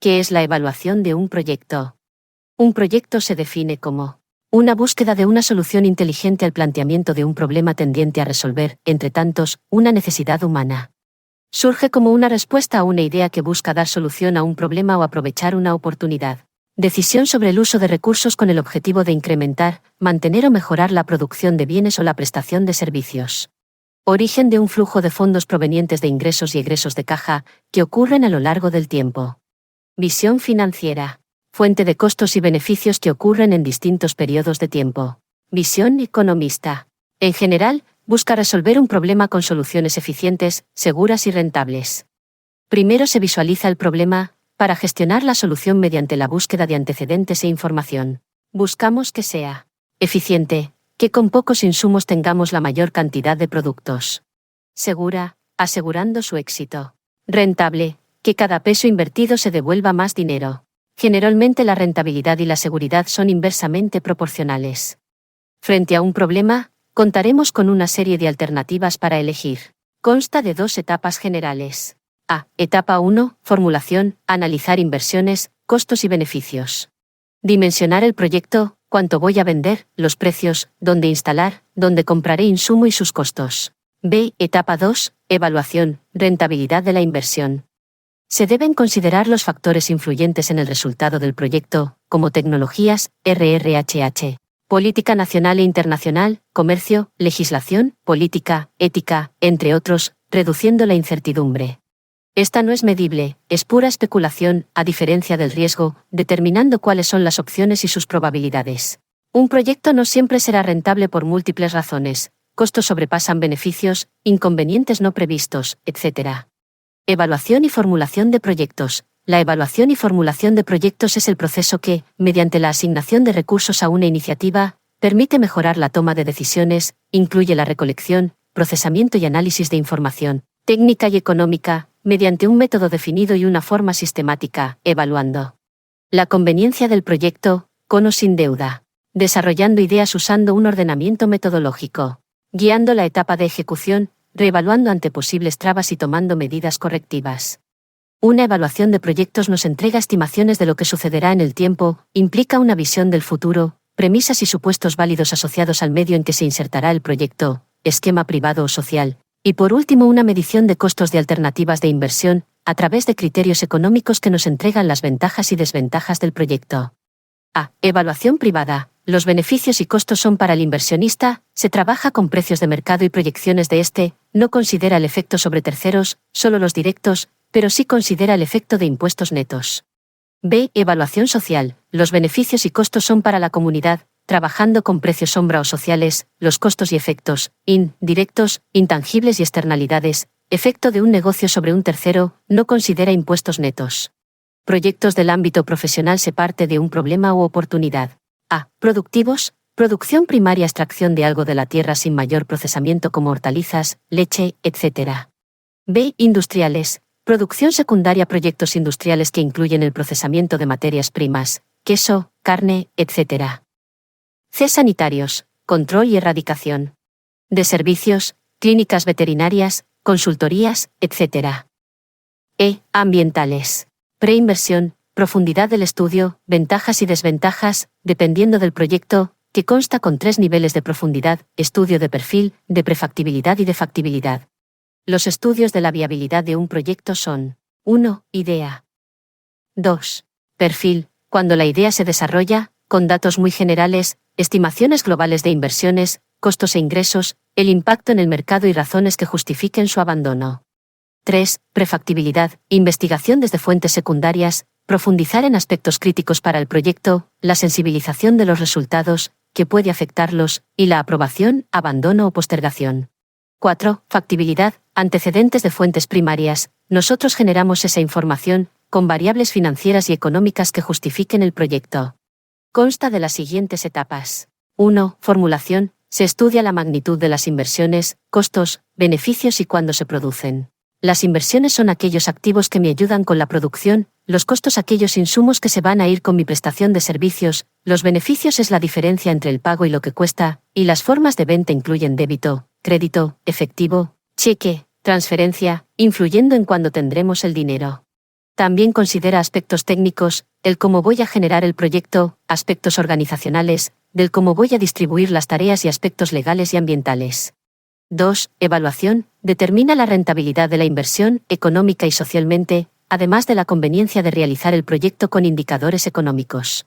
¿Qué es la evaluación de un proyecto? Un proyecto se define como una búsqueda de una solución inteligente al planteamiento de un problema tendiente a resolver, entre tantos, una necesidad humana. Surge como una respuesta a una idea que busca dar solución a un problema o aprovechar una oportunidad. Decisión sobre el uso de recursos con el objetivo de incrementar, mantener o mejorar la producción de bienes o la prestación de servicios. Origen de un flujo de fondos provenientes de ingresos y egresos de caja, que ocurren a lo largo del tiempo. Visión financiera. Fuente de costos y beneficios que ocurren en distintos periodos de tiempo. Visión economista. En general, busca resolver un problema con soluciones eficientes, seguras y rentables. Primero se visualiza el problema, para gestionar la solución mediante la búsqueda de antecedentes e información. Buscamos que sea eficiente, que con pocos insumos tengamos la mayor cantidad de productos. Segura, asegurando su éxito. Rentable, que cada peso invertido se devuelva más dinero. Generalmente la rentabilidad y la seguridad son inversamente proporcionales. Frente a un problema, contaremos con una serie de alternativas para elegir. Consta de 2 etapas generales. A. Etapa 1, formulación, analizar inversiones, costos y beneficios. Dimensionar el proyecto, cuánto voy a vender, los precios, dónde instalar, dónde compraré insumo y sus costos. B. Etapa 2, evaluación, rentabilidad de la inversión. Se deben considerar los factores influyentes en el resultado del proyecto, como tecnologías, RRHH, política nacional e internacional, comercio, legislación, política, ética, entre otros, reduciendo la incertidumbre. Esta no es medible, es pura especulación, a diferencia del riesgo, determinando cuáles son las opciones y sus probabilidades. Un proyecto no siempre será rentable por múltiples razones: costos sobrepasan beneficios, inconvenientes no previstos, etc. Evaluación y formulación de proyectos. La evaluación y formulación de proyectos es el proceso que, mediante la asignación de recursos a una iniciativa, permite mejorar la toma de decisiones, incluye la recolección, procesamiento y análisis de información, técnica y económica, mediante un método definido y una forma sistemática, evaluando la conveniencia del proyecto, con o sin deuda, desarrollando ideas usando un ordenamiento metodológico, guiando la etapa de ejecución, reevaluando ante posibles trabas y tomando medidas correctivas. Una evaluación de proyectos nos entrega estimaciones de lo que sucederá en el tiempo, implica una visión del futuro, premisas y supuestos válidos asociados al medio en que se insertará el proyecto, esquema privado o social, y por último una medición de costos de alternativas de inversión, a través de criterios económicos que nos entregan las ventajas y desventajas del proyecto. A. Evaluación privada. Los beneficios y costos son para el inversionista, se trabaja con precios de mercado y proyecciones de este, no considera el efecto sobre terceros, solo los directos, pero sí considera el efecto de impuestos netos. B. Evaluación social. Los beneficios y costos son para la comunidad, trabajando con precios sombra o sociales, los costos y efectos, directos, intangibles y externalidades, efecto de un negocio sobre un tercero, no considera impuestos netos. Proyectos del ámbito profesional se parte de un problema u oportunidad. A. Productivos. Producción primaria, extracción de algo de la tierra sin mayor procesamiento como hortalizas, leche, etc. B. Industriales. Producción secundaria, proyectos industriales que incluyen el procesamiento de materias primas, queso, carne, etc. C. Sanitarios. Control y erradicación. De servicios, clínicas veterinarias, consultorías, etc. E. Ambientales. Preinversión, profundidad del estudio, ventajas y desventajas, dependiendo del proyecto, que consta con 3 niveles de profundidad: estudio de perfil, de prefactibilidad y de factibilidad. Los estudios de la viabilidad de un proyecto son: 1. Idea. 2. Perfil, cuando la idea se desarrolla, con datos muy generales, estimaciones globales de inversiones, costos e ingresos, el impacto en el mercado y razones que justifiquen su abandono. 3. Prefactibilidad, investigación desde fuentes secundarias, profundizar en aspectos críticos para el proyecto, la sensibilización de los resultados, que puede afectarlos, y la aprobación, abandono o postergación. 4. Factibilidad, antecedentes de fuentes primarias, nosotros generamos esa información, con variables financieras y económicas que justifiquen el proyecto. Consta de las siguientes etapas. 1. Formulación, se estudia la magnitud de las inversiones, costos, beneficios y cuándo se producen. Las inversiones son aquellos activos que me ayudan con la producción, los costos aquellos insumos que se van a ir con mi prestación de servicios, los beneficios es la diferencia entre el pago y lo que cuesta, y las formas de venta incluyen débito, crédito, efectivo, cheque, transferencia, influyendo en cuándo tendremos el dinero. También considera aspectos técnicos, el cómo voy a generar el proyecto, aspectos organizacionales, del cómo voy a distribuir las tareas y aspectos legales y ambientales. 2. Evaluación, determina la rentabilidad de la inversión, económica y socialmente, además de la conveniencia de realizar el proyecto con indicadores económicos.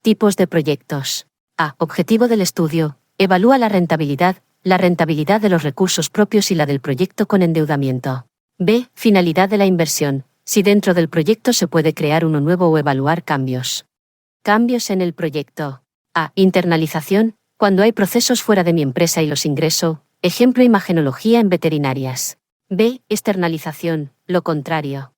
Tipos de proyectos. A. Objetivo del estudio, evalúa la rentabilidad de los recursos propios y la del proyecto con endeudamiento. B. Finalidad de la inversión, si dentro del proyecto se puede crear uno nuevo o evaluar cambios. Cambios en el proyecto. A. Internalización, cuando hay procesos fuera de mi empresa y los ingreso, ejemplo imagenología en veterinarias. B. Externalización, lo contrario.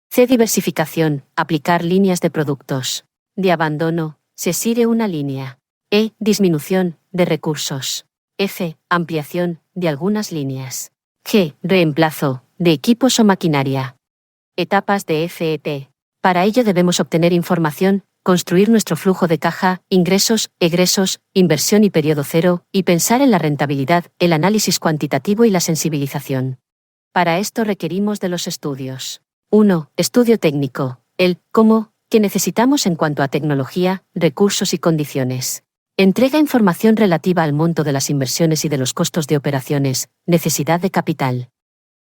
C. Diversificación, aplicar líneas de productos. D. Abandono, se sire una línea. E. Disminución, de recursos. F. Ampliación, de algunas líneas. G. Reemplazo, de equipos o maquinaria. Etapas de FET. Para ello debemos obtener información, construir nuestro flujo de caja, ingresos, egresos, inversión y periodo cero, y pensar en la rentabilidad, el análisis cuantitativo y la sensibilización. Para esto requerimos de los estudios. 1. Estudio técnico. El cómo, que necesitamos en cuanto a tecnología, recursos y condiciones. Entrega información relativa al monto de las inversiones y de los costos de operaciones, necesidad de capital.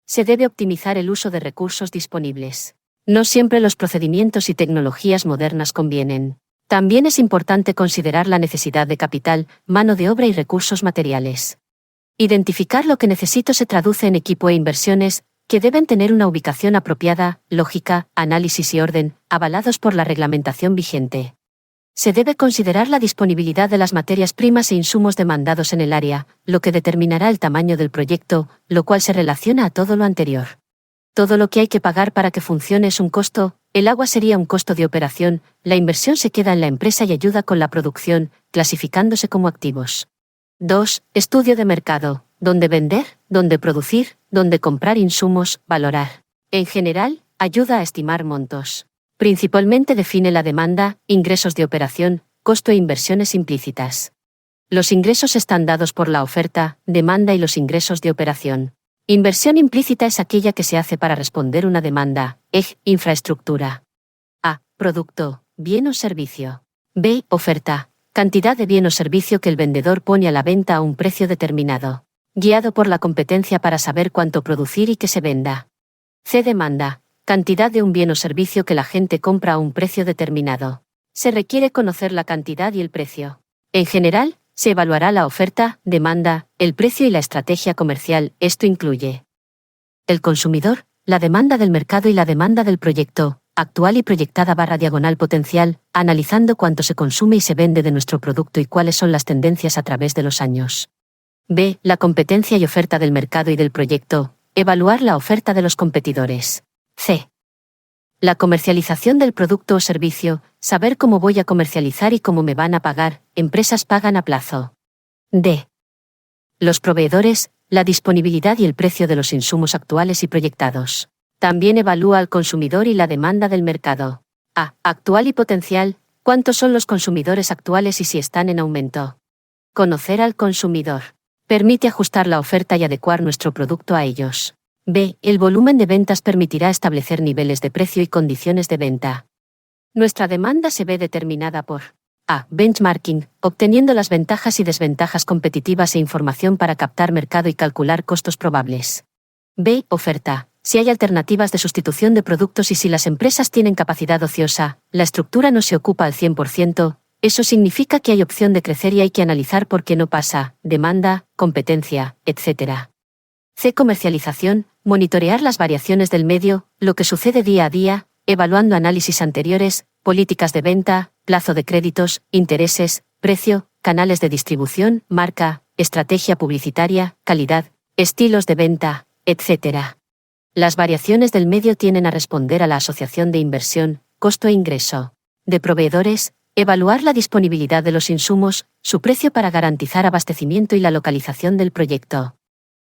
Se debe optimizar el uso de recursos disponibles. No siempre los procedimientos y tecnologías modernas convienen. También es importante considerar la necesidad de capital, mano de obra y recursos materiales. Identificar lo que necesito se traduce en equipo e inversiones, que deben tener una ubicación apropiada, lógica, análisis y orden, avalados por la reglamentación vigente. Se debe considerar la disponibilidad de las materias primas e insumos demandados en el área, lo que determinará el tamaño del proyecto, lo cual se relaciona a todo lo anterior. Todo lo que hay que pagar para que funcione es un costo, el agua sería un costo de operación, la inversión se queda en la empresa y ayuda con la producción, clasificándose como activos. 2. Estudio de mercado, dónde vender, dónde producir, dónde comprar insumos, valorar. En general, ayuda a estimar montos. Principalmente define la demanda, ingresos de operación, costo e inversiones implícitas. Los ingresos están dados por la oferta, demanda y los ingresos de operación. Inversión implícita es aquella que se hace para responder una demanda, infraestructura. A. Producto, bien o servicio. B. Oferta, cantidad de bien o servicio que el vendedor pone a la venta a un precio determinado, guiado por la competencia para saber cuánto producir y que se venda. C. Demanda, cantidad de un bien o servicio que la gente compra a un precio determinado. Se requiere conocer la cantidad y el precio. En general, se evaluará la oferta, demanda, el precio y la estrategia comercial. Esto incluye el consumidor, la demanda del mercado y la demanda del proyecto, actual y proyectada / potencial, analizando cuánto se consume y se vende de nuestro producto y cuáles son las tendencias a través de los años. B. La competencia y oferta del mercado y del proyecto, evaluar la oferta de los competidores. C. La comercialización del producto o servicio, saber cómo voy a comercializar y cómo me van a pagar, empresas pagan a plazo. D. Los proveedores, la disponibilidad y el precio de los insumos actuales y proyectados. También evalúa al consumidor y la demanda del mercado. A. Actual y potencial, cuántos son los consumidores actuales y si están en aumento. Conocer al consumidor. Permite ajustar la oferta y adecuar nuestro producto a ellos. B. El volumen de ventas permitirá establecer niveles de precio y condiciones de venta. Nuestra demanda se ve determinada por A. Benchmarking, obteniendo las ventajas y desventajas competitivas e información para captar mercado y calcular costos probables. B. Oferta, si hay alternativas de sustitución de productos y si las empresas tienen capacidad ociosa, la estructura no se ocupa al 100%, eso significa que hay opción de crecer y hay que analizar por qué no pasa, demanda, competencia, etc. C. Comercialización, monitorear las variaciones del medio, lo que sucede día a día, evaluando análisis anteriores, políticas de venta, plazo de créditos, intereses, precio, canales de distribución, marca, estrategia publicitaria, calidad, estilos de venta, etc. Las variaciones del medio tienden a responder a la asociación de inversión, costo e ingreso. De proveedores, evaluar la disponibilidad de los insumos, su precio para garantizar abastecimiento y la localización del proyecto.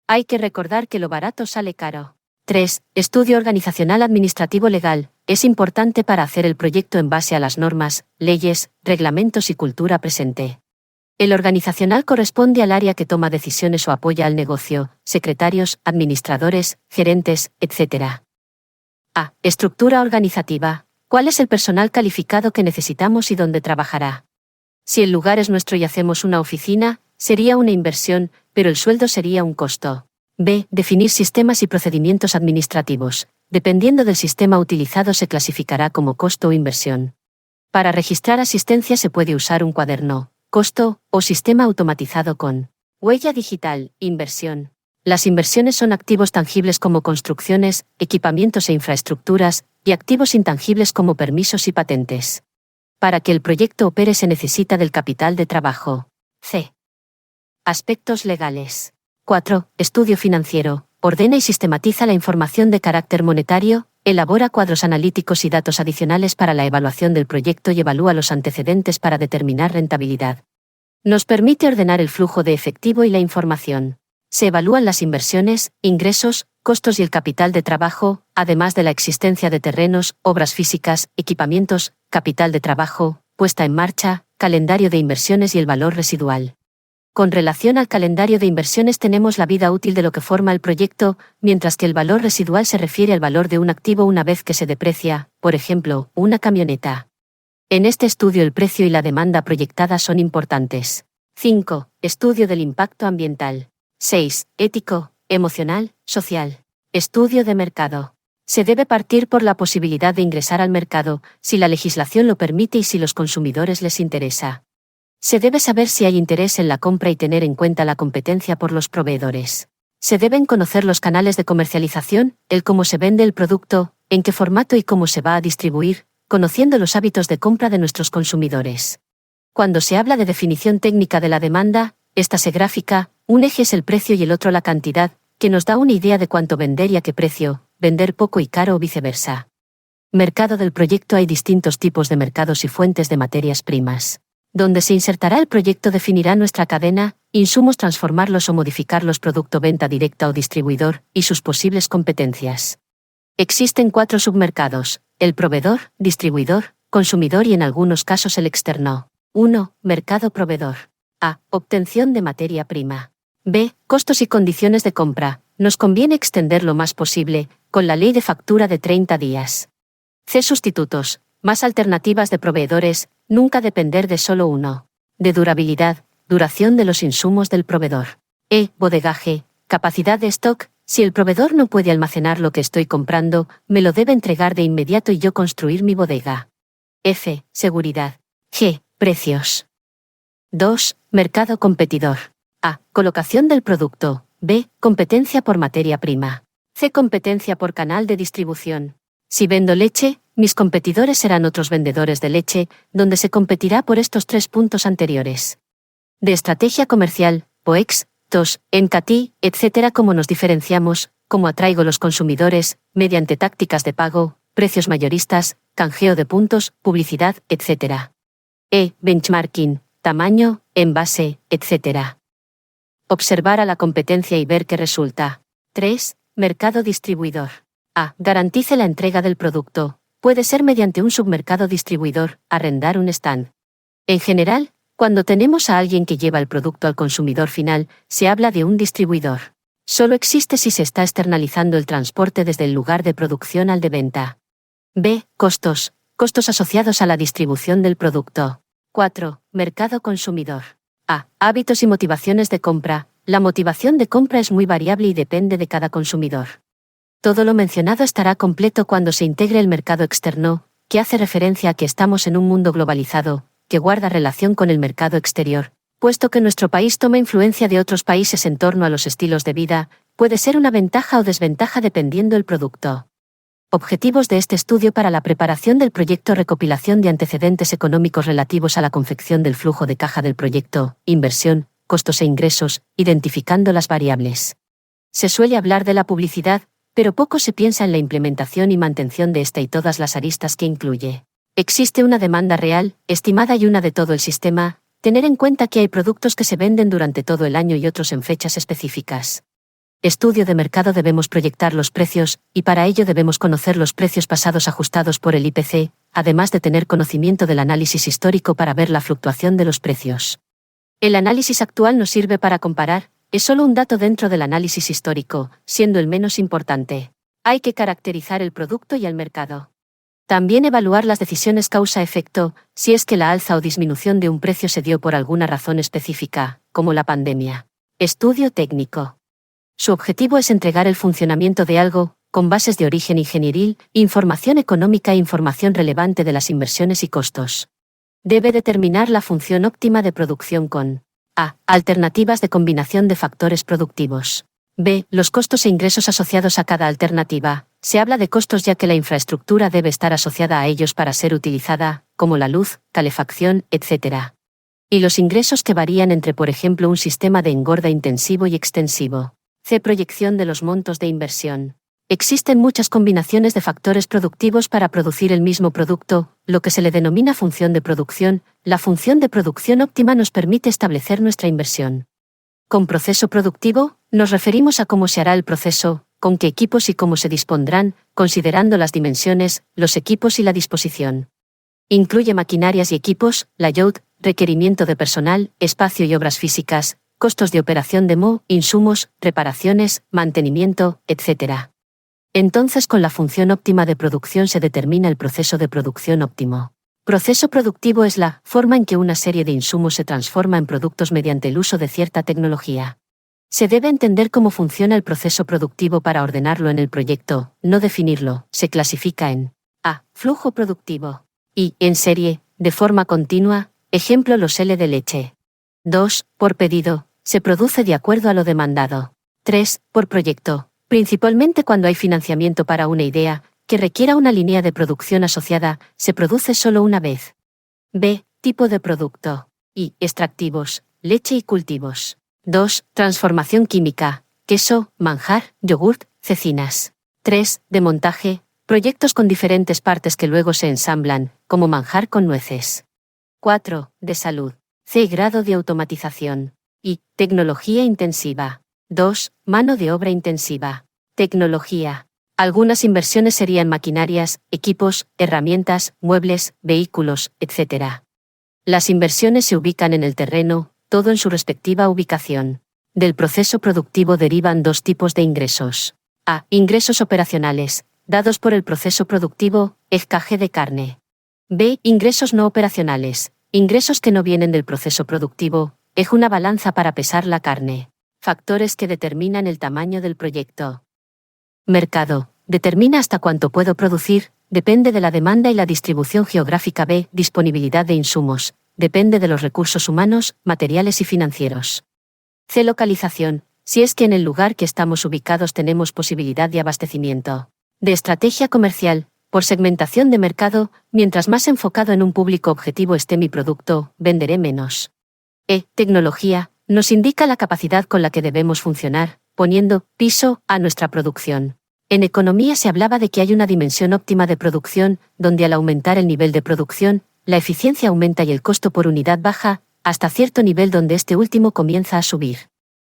Hay que recordar que lo barato sale caro. 3. Estudio organizacional administrativo legal. Es importante para hacer el proyecto en base a las normas, leyes, reglamentos y cultura presente. El organizacional corresponde al área que toma decisiones o apoya al negocio, secretarios, administradores, gerentes, etc. A. Estructura organizativa. ¿Cuál es el personal calificado que necesitamos y dónde trabajará? Si el lugar es nuestro y hacemos una oficina, sería una inversión, pero el sueldo sería un costo. B. Definir sistemas y procedimientos administrativos. Dependiendo del sistema utilizado se clasificará como costo o inversión. Para registrar asistencia se puede usar un cuaderno, costo, o sistema automatizado con huella digital, inversión. Las inversiones son activos tangibles como construcciones, equipamientos e infraestructuras, y activos intangibles como permisos y patentes. Para que el proyecto opere se necesita del capital de trabajo. C. Aspectos legales. 4. Estudio financiero. Ordena y sistematiza la información de carácter monetario, elabora cuadros analíticos y datos adicionales para la evaluación del proyecto y evalúa los antecedentes para determinar rentabilidad. Nos permite ordenar el flujo de efectivo y la información. Se evalúan las inversiones, ingresos, costos y el capital de trabajo, además de la existencia de terrenos, obras físicas, equipamientos, capital de trabajo, puesta en marcha, calendario de inversiones y el valor residual. Con relación al calendario de inversiones tenemos la vida útil de lo que forma el proyecto, mientras que el valor residual se refiere al valor de un activo una vez que se deprecia, por ejemplo, una camioneta. En este estudio el precio y la demanda proyectada son importantes. 5. Estudio del impacto ambiental. 6. Ético, emocional, social. Estudio de mercado. Se debe partir por la posibilidad de ingresar al mercado, si la legislación lo permite y si los consumidores les interesa. Se debe saber si hay interés en la compra y tener en cuenta la competencia por los proveedores. Se deben conocer los canales de comercialización, el cómo se vende el producto, en qué formato y cómo se va a distribuir, conociendo los hábitos de compra de nuestros consumidores. Cuando se habla de definición técnica de la demanda, esta se gráfica, un eje es el precio y el otro la cantidad, que nos da una idea de cuánto vender y a qué precio, vender poco y caro o viceversa. Mercado del proyecto. Hay distintos tipos de mercados y fuentes de materias primas. Donde se insertará el proyecto definirá nuestra cadena, insumos, transformarlos o modificarlos, producto, venta directa o distribuidor, y sus posibles competencias. Existen 4 submercados: el proveedor, distribuidor, consumidor y en algunos casos el externo. 1. Mercado proveedor. A. Obtención de materia prima. B. Costos y condiciones de compra. Nos conviene extender lo más posible, con la ley de factura de 30 días. C. Sustitutos. Más alternativas de proveedores, nunca depender de solo uno. De durabilidad, duración de los insumos del proveedor. E. Bodegaje. Capacidad de stock. Si el proveedor no puede almacenar lo que estoy comprando, me lo debe entregar de inmediato y yo construir mi bodega. F. Seguridad. G. Precios. 2. Mercado competidor. A. Colocación del producto. B. Competencia por materia prima. C. Competencia por canal de distribución. Si vendo leche, mis competidores serán otros vendedores de leche, donde se competirá por estos 3 puntos anteriores. De estrategia comercial, POEX, TOS, ENCATI, etc. Cómo nos diferenciamos, cómo atraigo los consumidores, mediante tácticas de pago, precios mayoristas, canjeo de puntos, publicidad, etc. E. Benchmarking, tamaño, envase, etc. Observar a la competencia y ver qué resulta. 3. Mercado distribuidor. A. Garantice la entrega del producto. Puede ser mediante un submercado distribuidor, arrendar un stand. En general, cuando tenemos a alguien que lleva el producto al consumidor final, se habla de un distribuidor. Solo existe si se está externalizando el transporte desde el lugar de producción al de venta. B. Costos. Costos asociados a la distribución del producto. 4. Mercado consumidor. A. Hábitos y motivaciones de compra. La motivación de compra es muy variable y depende de cada consumidor. Todo lo mencionado estará completo cuando se integre el mercado externo, que hace referencia a que estamos en un mundo globalizado, que guarda relación con el mercado exterior, puesto que nuestro país toma influencia de otros países en torno a los estilos de vida, puede ser una ventaja o desventaja dependiendo del producto. Objetivos de este estudio para la preparación del proyecto: recopilación de antecedentes económicos relativos a la confección del flujo de caja del proyecto, inversión, costos e ingresos, identificando las variables. Se suele hablar de la publicidad, pero poco se piensa en la implementación y mantención de esta y todas las aristas que incluye. Existe una demanda real, estimada y una de todo el sistema, tener en cuenta que hay productos que se venden durante todo el año y otros en fechas específicas. Estudio de mercado: debemos proyectar los precios, y para ello debemos conocer los precios pasados ajustados por el IPC, además de tener conocimiento del análisis histórico para ver la fluctuación de los precios. El análisis actual nos sirve para comparar, es solo un dato dentro del análisis histórico, siendo el menos importante. Hay que caracterizar el producto y el mercado. También evaluar las decisiones causa-efecto, si es que la alza o disminución de un precio se dio por alguna razón específica, como la pandemia. Estudio técnico. Su objetivo es entregar el funcionamiento de algo, con bases de origen ingenieril, información económica e información relevante de las inversiones y costos. Debe determinar la función óptima de producción con a. Alternativas de combinación de factores productivos. B. Los costos e ingresos asociados a cada alternativa. Se habla de costos ya que la infraestructura debe estar asociada a ellos para ser utilizada, como la luz, calefacción, etc. Y los ingresos que varían entre, por ejemplo, un sistema de engorda intensivo y extensivo. C. Proyección de los montos de inversión. Existen muchas combinaciones de factores productivos para producir el mismo producto, lo que se le denomina función de producción. La función de producción óptima nos permite establecer nuestra inversión. Con proceso productivo, nos referimos a cómo se hará el proceso, con qué equipos y cómo se dispondrán, considerando las dimensiones, los equipos y la disposición. Incluye maquinarias y equipos, layout, requerimiento de personal, espacio y obras físicas, costos de operación insumos, reparaciones, mantenimiento, etc. Entonces, con la función óptima de producción se determina el proceso de producción óptimo. Proceso productivo es la forma en que una serie de insumos se transforma en productos mediante el uso de cierta tecnología. Se debe entender cómo funciona el proceso productivo para ordenarlo en el proyecto, no definirlo. Se clasifica en a. Flujo productivo. Y, en serie, de forma continua, ejemplo los L de leche. 2. Por pedido, se produce de acuerdo a lo demandado. 3. Por proyecto, principalmente cuando hay financiamiento para una idea, que requiera una línea de producción asociada, se produce solo una vez. B. Tipo de producto. Y. Extractivos, leche y cultivos. 2. Transformación química, queso, manjar, yogurt, cecinas. 3. De montaje, proyectos con diferentes partes que luego se ensamblan, como manjar con nueces. 4. De salud. C. Grado de automatización. Y. Tecnología intensiva. 2. Mano de obra intensiva. Tecnología. Algunas inversiones serían maquinarias, equipos, herramientas, muebles, vehículos, etc. Las inversiones se ubican en el terreno, todo en su respectiva ubicación. Del proceso productivo derivan dos tipos de ingresos. A. Ingresos operacionales, dados por el proceso productivo, EKG de carne. B. Ingresos no operacionales, ingresos que no vienen del proceso productivo, es una balanza para pesar la carne. Factores que determinan el tamaño del proyecto. Mercado. Determina hasta cuánto puedo producir, depende de la demanda y la distribución geográfica. B. Disponibilidad de insumos, depende de los recursos humanos, materiales y financieros. C. Localización, si es que en el lugar que estamos ubicados tenemos posibilidad de abastecimiento. D. Estrategia comercial, por segmentación de mercado, mientras más enfocado en un público objetivo esté mi producto, venderé menos. E. Tecnología, nos indica la capacidad con la que debemos funcionar, poniendo piso a nuestra producción. En economía se hablaba de que hay una dimensión óptima de producción, donde al aumentar el nivel de producción, la eficiencia aumenta y el costo por unidad baja, hasta cierto nivel donde este último comienza a subir.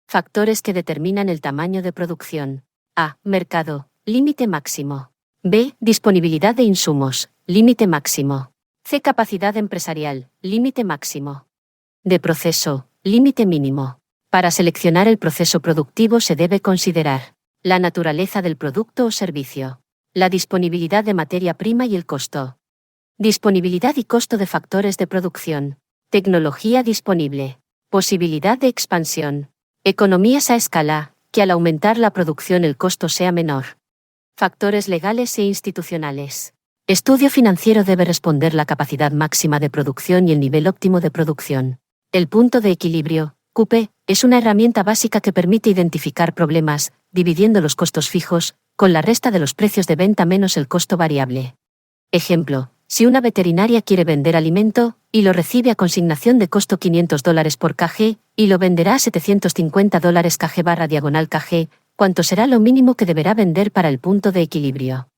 Factores que determinan el tamaño de producción. A. Mercado, límite máximo. B. Disponibilidad de insumos, límite máximo. C. Capacidad empresarial, límite máximo. D. Proceso, límite mínimo. Para seleccionar el proceso productivo se debe considerar la naturaleza del producto o servicio, la disponibilidad de materia prima y el costo. Disponibilidad y costo de factores de producción. Tecnología disponible. Posibilidad de expansión. Economías a escala, que al aumentar la producción el costo sea menor. Factores legales e institucionales. Estudio financiero debe responder la capacidad máxima de producción y el nivel óptimo de producción. El punto de equilibrio, QP, es una herramienta básica que permite identificar problemas, dividiendo los costos fijos, con la resta de los precios de venta menos el costo variable. Ejemplo, si una veterinaria quiere vender alimento, y lo recibe a consignación de costo $500 por kg, y lo venderá a $750 kg/kg, ¿cuánto será lo mínimo que deberá vender para el punto de equilibrio?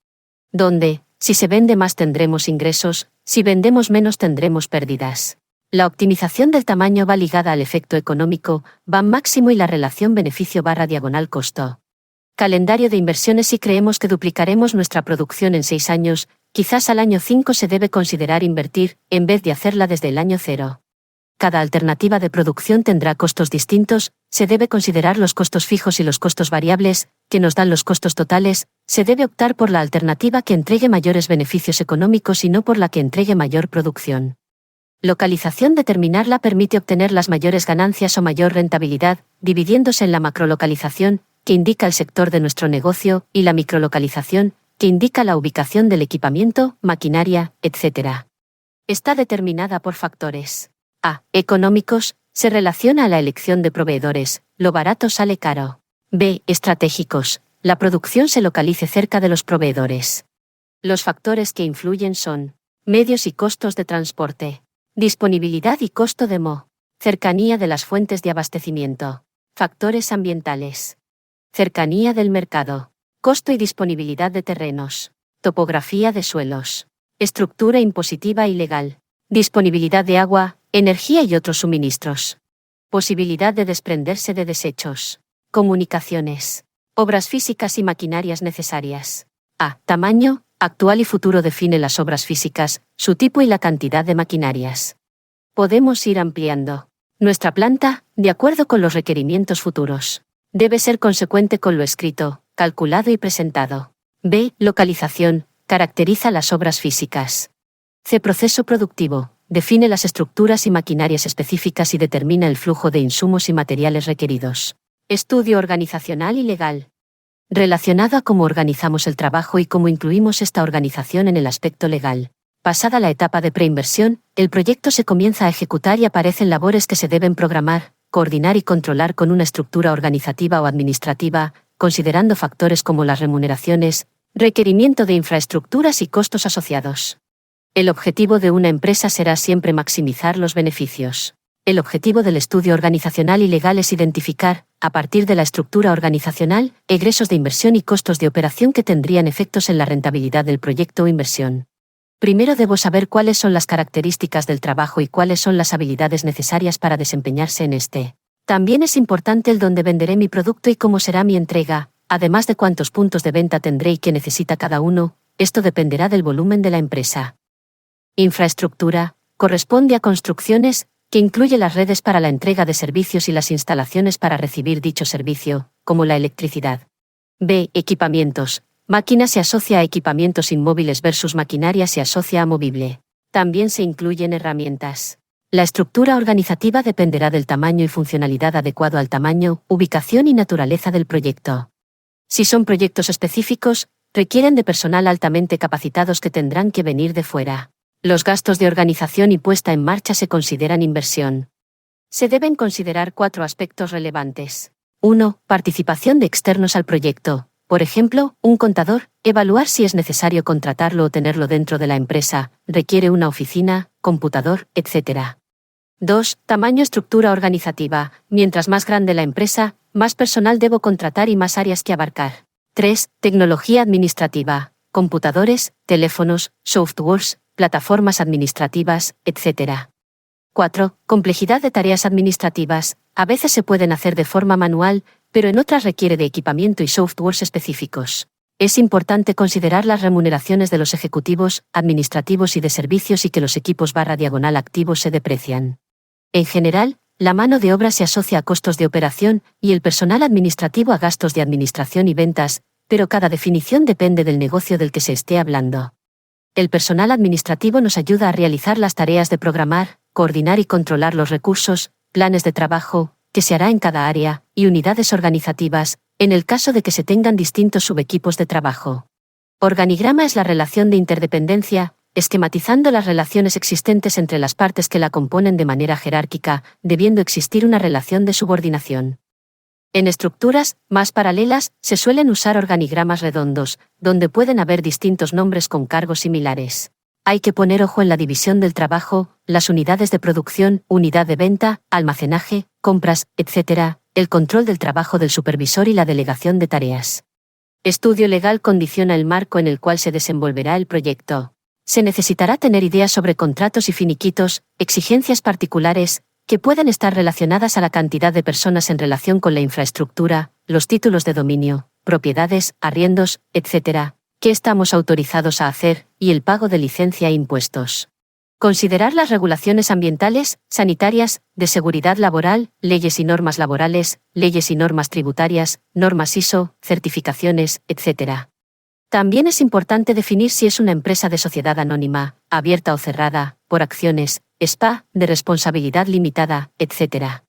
Donde, si se vende más tendremos ingresos, si vendemos menos tendremos pérdidas. La optimización del tamaño va ligada al efecto económico, BAM máximo y la relación beneficio/costo. Calendario de inversiones. Si creemos que duplicaremos nuestra producción en 6 años, quizás al año 5 se debe considerar invertir, en vez de hacerla desde el año 0. Cada alternativa de producción tendrá costos distintos, se debe considerar los costos fijos y los costos variables, que nos dan los costos totales, Se debe optar por la alternativa que entregue mayores beneficios económicos y no por la que entregue mayor producción. Localización determinarla permite obtener las mayores ganancias o mayor rentabilidad, dividiéndose en la macrolocalización, que indica el sector de nuestro negocio, y la microlocalización, que indica la ubicación del equipamiento, maquinaria, etc. Está determinada por factores A. Económicos, se relaciona a la elección de proveedores, lo barato sale caro. B. Estratégicos, la producción se localice cerca de los proveedores. Los factores que influyen son medios y costos de transporte, disponibilidad y costo de cercanía de las fuentes de abastecimiento, factores ambientales, cercanía del mercado, costo y disponibilidad de terrenos, topografía de suelos, estructura impositiva y legal, disponibilidad de agua, energía y otros suministros, posibilidad de desprenderse de desechos, comunicaciones, obras físicas y maquinarias necesarias. A. Tamaño, actual y futuro define las obras físicas, su tipo y la cantidad de maquinarias. Podemos ir ampliando. Nuestra planta, de acuerdo con los requerimientos futuros, debe ser consecuente con lo escrito, calculado y presentado. B. Localización, caracteriza las obras físicas. C. Proceso productivo, define las estructuras y maquinarias específicas y determina el flujo de insumos y materiales requeridos. Estudio organizacional y legal. Relacionado a cómo organizamos el trabajo y cómo incluimos esta organización en el aspecto legal. Pasada la etapa de preinversión, el proyecto se comienza a ejecutar y aparecen labores que se deben programar, coordinar y controlar con una estructura organizativa o administrativa, considerando factores como las remuneraciones, requerimiento de infraestructuras y costos asociados. El objetivo de una empresa será siempre maximizar los beneficios. El objetivo del estudio organizacional y legal es identificar, a partir de la estructura organizacional, egresos de inversión y costos de operación que tendrían efectos en la rentabilidad del proyecto o inversión. Primero debo saber cuáles son las características del trabajo y cuáles son las habilidades necesarias para desempeñarse en este. También es importante el dónde venderé mi producto y cómo será mi entrega, además de cuántos puntos de venta tendré y qué necesita cada uno. Esto dependerá del volumen de la empresa. Infraestructura, corresponde a construcciones, que incluye las redes para la entrega de servicios y las instalaciones para recibir dicho servicio, como la electricidad. B. Equipamientos. Máquina se asocia a equipamientos inmóviles versus maquinaria se asocia a movible. También se incluyen herramientas. La estructura organizativa dependerá del tamaño y funcionalidad adecuado al tamaño, ubicación y naturaleza del proyecto. Si son proyectos específicos, requieren de personal altamente capacitados que tendrán que venir de fuera. Los gastos de organización y puesta en marcha se consideran inversión. Se deben considerar 4 aspectos relevantes. 1. Participación de externos al proyecto. Por ejemplo, un contador, evaluar si es necesario contratarlo o tenerlo dentro de la empresa, requiere una oficina, computador, etc. 2. Tamaño estructura organizativa. Mientras más grande la empresa, más personal debo contratar y más áreas que abarcar. 3. Tecnología administrativa. Computadores, teléfonos, softwares, plataformas administrativas, etc. 4. Complejidad de tareas administrativas. A veces se pueden hacer de forma manual, pero en otras requiere de equipamiento y softwares específicos. Es importante considerar las remuneraciones de los ejecutivos, administrativos y de servicios y que los equipos /diagonal activos se deprecian. En general, la mano de obra se asocia a costos de operación y el personal administrativo a gastos de administración y ventas, pero cada definición depende del negocio del que se esté hablando. El personal administrativo nos ayuda a realizar las tareas de programar, coordinar y controlar los recursos, planes de trabajo, que se hará en cada área, y unidades organizativas, en el caso de que se tengan distintos subequipos de trabajo. Organigrama es la relación de interdependencia, esquematizando las relaciones existentes entre las partes que la componen de manera jerárquica, debiendo existir una relación de subordinación. En estructuras más paralelas, se suelen usar organigramas redondos, donde pueden haber distintos nombres con cargos similares. Hay que poner ojo en la división del trabajo, las unidades de producción, unidad de venta, almacenaje, compras, etc., el control del trabajo del supervisor y la delegación de tareas. Estudio legal condiciona el marco en el cual se desenvolverá el proyecto. Se necesitará tener ideas sobre contratos y finiquitos, exigencias particulares, que pueden estar relacionadas a la cantidad de personas en relación con la infraestructura, los títulos de dominio, propiedades, arriendos, etc., qué estamos autorizados a hacer, y el pago de licencia e impuestos. Considerar las regulaciones ambientales, sanitarias, de seguridad laboral, leyes y normas laborales, leyes y normas tributarias, normas ISO, certificaciones, etc. También es importante definir si es una empresa de sociedad anónima, abierta o cerrada, por acciones, SPA, de responsabilidad limitada, etc.